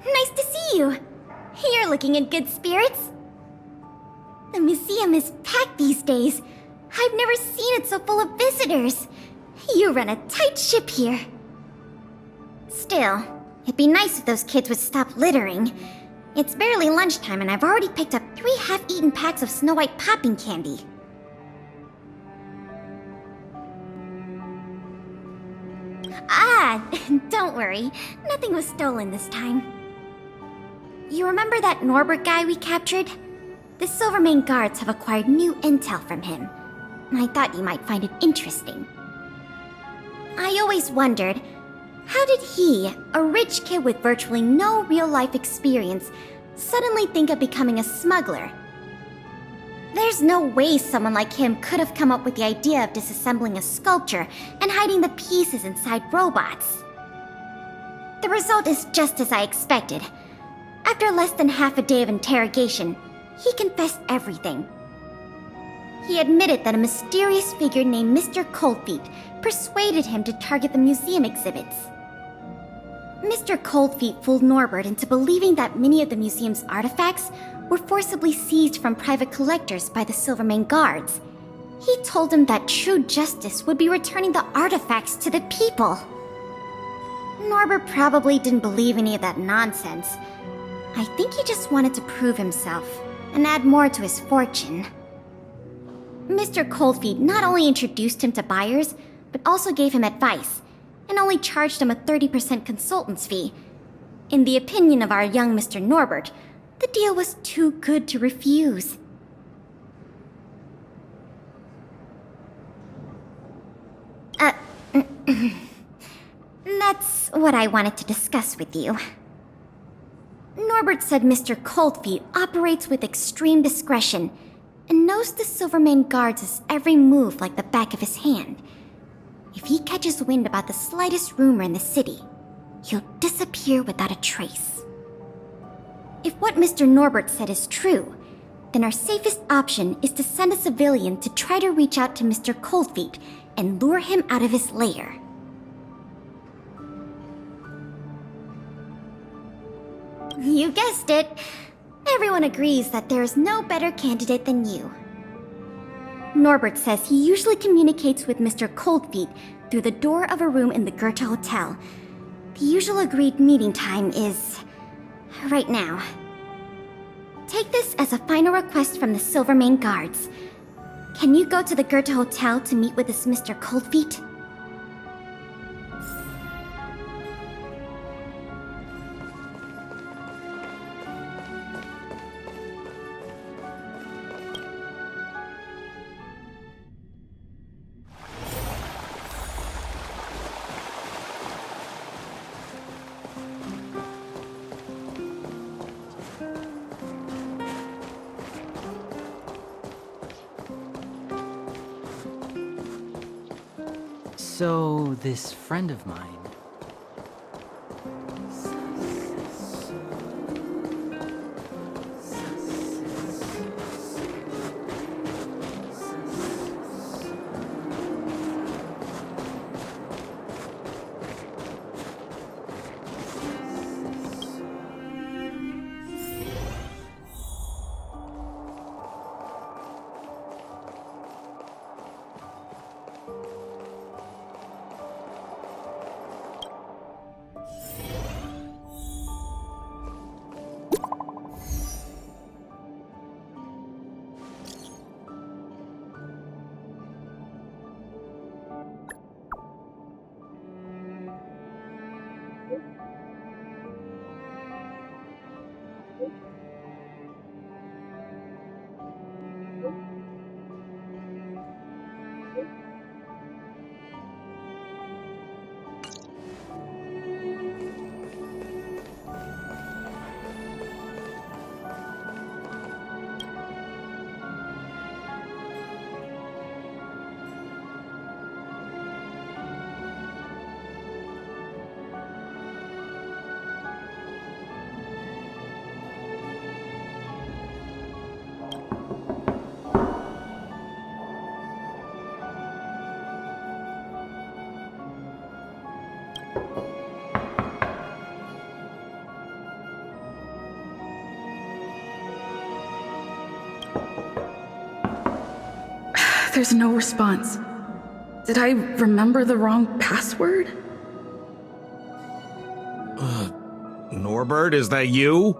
Nice to see you. You're looking in good spirits. The museum is packed these days. I've never seen it so full of visitors. You run a tight ship here. Still, it'd be nice if those kids would stop littering. It's barely lunchtime and I've already picked up 3 half-eaten packs of Snow White popping candy. Ah, don't worry. Nothing was stolen this time. You remember that Norbert guy we captured? The Silvermane guards have acquired new intel from him. I thought you might find it interesting. I always wondered, how did he, a rich kid with virtually no real-life experience, suddenly think of becoming a smuggler? There's no way someone like him could have come up with the idea of disassembling a sculpture and hiding the pieces inside robots. The result is just as I expected. After less than half a day of interrogation, he confessed everything. He admitted that a mysterious figure named Mr. Coldfeet persuaded him to target the museum exhibits. Mr. Coldfeet fooled Norbert into believing that many of the museum's artifacts were forcibly seized from private collectors by the Silvermane guards. He told him that true justice would be returning the artifacts to the people. Norbert probably didn't believe any of that nonsense. I think he just wanted to prove himself and add more to his fortune. Mr. Coldfeet not only introduced him to buyers, but also gave him advice, and only charged him a 30% consultant's fee. In the opinion of our young Mr. Norbert, the deal was too good to refuse. That's what I wanted to discuss with you. Norbert said Mr. Coldfeet operates with extreme discretion and knows the Silvermane guards' every move like the back of his hand. If he catches wind about the slightest rumor in the city, he'll disappear without a trace. If what Mr. Norbert said is true, then our safest option is to send a civilian to try to reach out to Mr. Coldfeet and lure him out of his lair. You guessed it. Everyone agrees that there is no better candidate than you. Norbert says he usually communicates with Mr. Coldfeet through the door of a room in the Goethe Hotel. The usual agreed meeting time is right now. Take this as a final request from the Silvermane guards. Can you go to the Goethe Hotel to meet with this Mr. Coldfeet? So, this friend of mine... There's no response. Did I remember the wrong password? Norbert, is that you?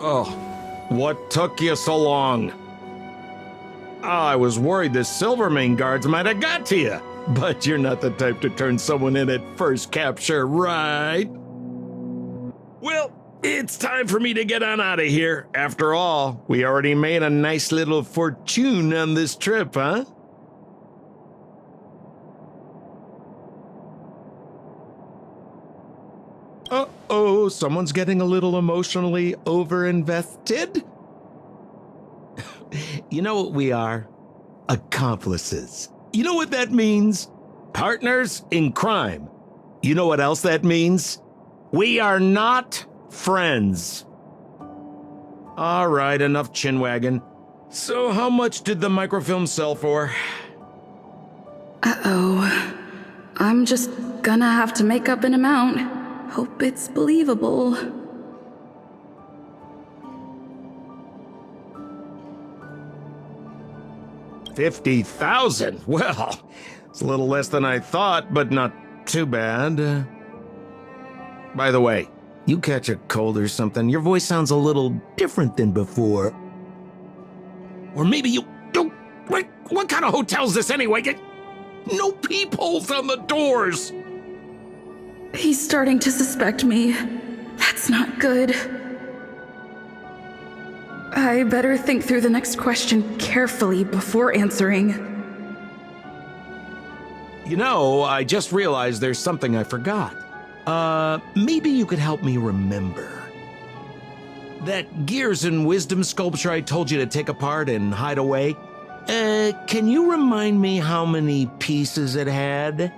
Oh, what took you so long? I was worried the Silvermane guards might have got to you, but you're not the type to turn someone in at first capture, right? Well, it's time for me to get on out of here. After all, we already made a nice little fortune on this trip, huh? Uh-oh, someone's getting a little emotionally overinvested? You know what we are? Accomplices. You know what that means? Partners in crime. You know what else that means? We are not friends. All right, enough chinwagging. So how much did the microfilm sell for? Uh-oh. I'm just gonna have to make up an amount. Hope it's believable. $50,000? Well, it's a little less than I thought, but not too bad. By the way, you catch a cold or something, your voice sounds a little different than before. Or maybe you... What kind of hotel's this anyway? No peepholes on the doors! He's starting to suspect me. That's not good. I better think through the next question carefully before answering. You know, I just realized there's something I forgot. Maybe you could help me remember. That Gears and Wisdom sculpture I told you to take apart and hide away, can you remind me how many pieces it had?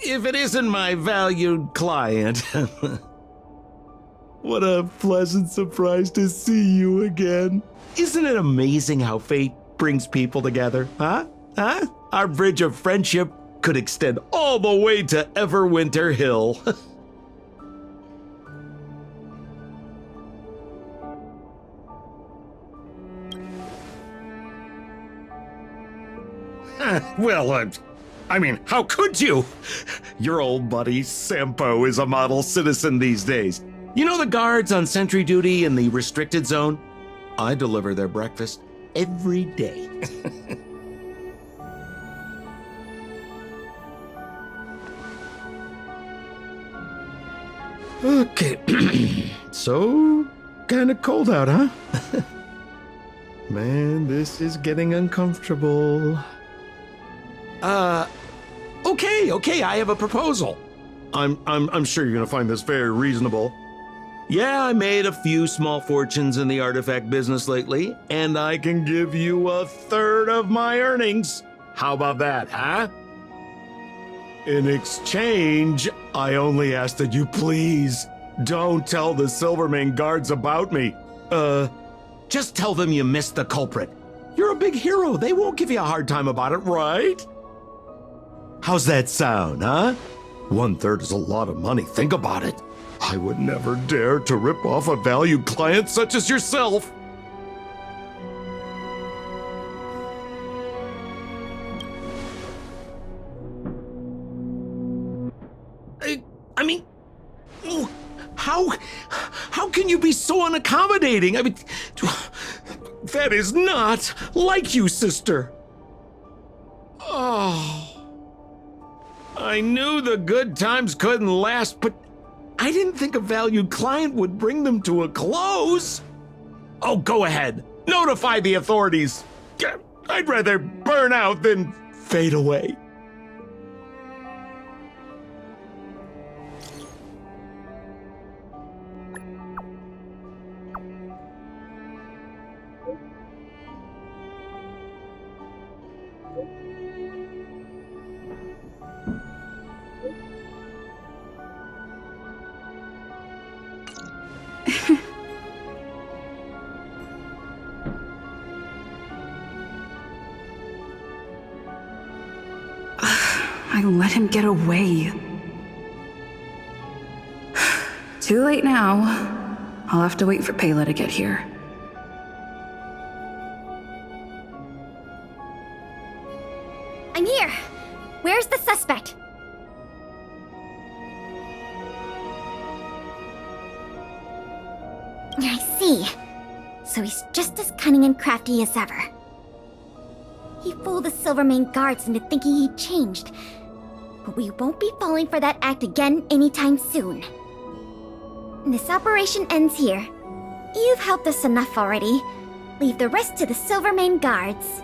If it isn't my valued client. What a pleasant surprise to see you again. Isn't it amazing how fate brings people together, huh? Our bridge of friendship could extend all the way to Everwinter Hill. Well, how could you? Your old buddy Sampo is a model citizen these days. You know the guards on sentry duty in the restricted zone? I deliver their breakfast every day. Okay, so kinda cold out, huh? Man, this is getting uncomfortable. Okay, I have a proposal. I'm sure you're gonna find this very reasonable. Yeah, I made a few small fortunes in the artifact business lately, and I can give you 1/3 of my earnings. How about that, huh? In exchange, I only ask that you please don't tell the Silvermane guards about me. Just tell them you missed the culprit. You're a big hero. They won't give you a hard time about it, right? How's that sound, huh? 1/3 is a lot of money. Think about it. I would never dare to rip off a valued client such as yourself. How can you be so unaccommodating? That is not like you, sister. Oh, I knew the good times couldn't last, but I didn't think a valued client would bring them to a close. Oh, go ahead. Notify the authorities. I'd rather burn out than fade away. I let him get away? Too late now. I'll have to wait for Pela to get here. I'm here. Where's the suspect? I see. So he's just as cunning and crafty as ever. He fooled the Silvermane guards into thinking he'd changed. But we won't be falling for that act again anytime soon. This operation ends here. You've helped us enough already. Leave the rest to the Silvermane guards.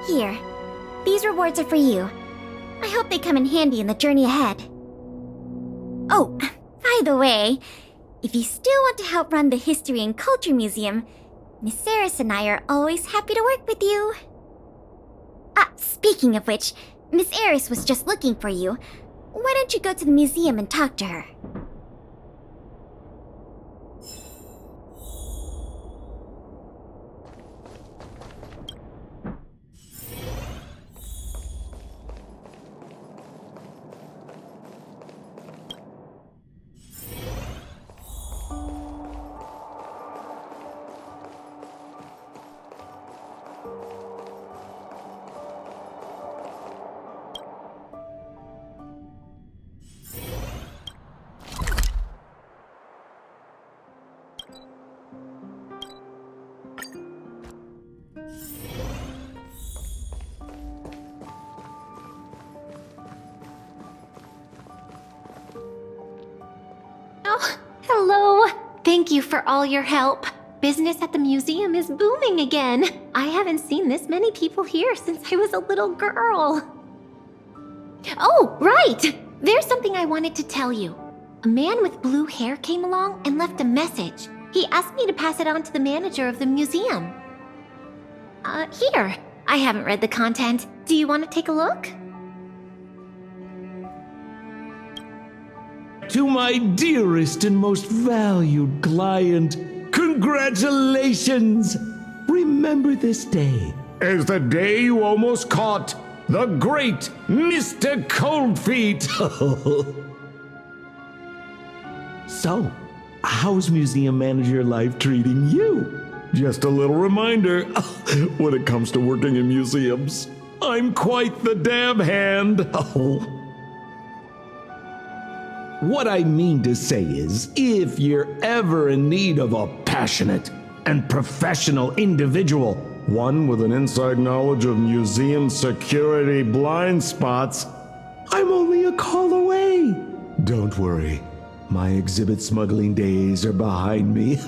Here. These rewards are for you. I hope they come in handy in the journey ahead. Oh, by the way, if you still want to help run the History and Culture Museum, Miss Eris and I are always happy to work with you. Speaking of which, Miss Eris was just looking for you. Why don't you go to the museum and talk to her? Oh, hello. Thank you for all your help. Business at the museum is booming again. I haven't seen this many people here since I was a little girl. Oh, right! There's something I wanted to tell you. A man with blue hair came along and left a message. He asked me to pass it on to the manager of the museum. Here. I haven't read the content. Do you want to take a look? To my dearest and most valued client, congratulations! Remember this day as the day you almost caught the great Mr. Coldfeet. So, how's museum manager life treating you? Just a little reminder, when it comes to working in museums, I'm quite the dab hand. What I mean to say is, if you're ever in need of a passionate and professional individual, one with an inside knowledge of museum security blind spots, I'm only a call away. Don't worry, my exhibit smuggling days are behind me.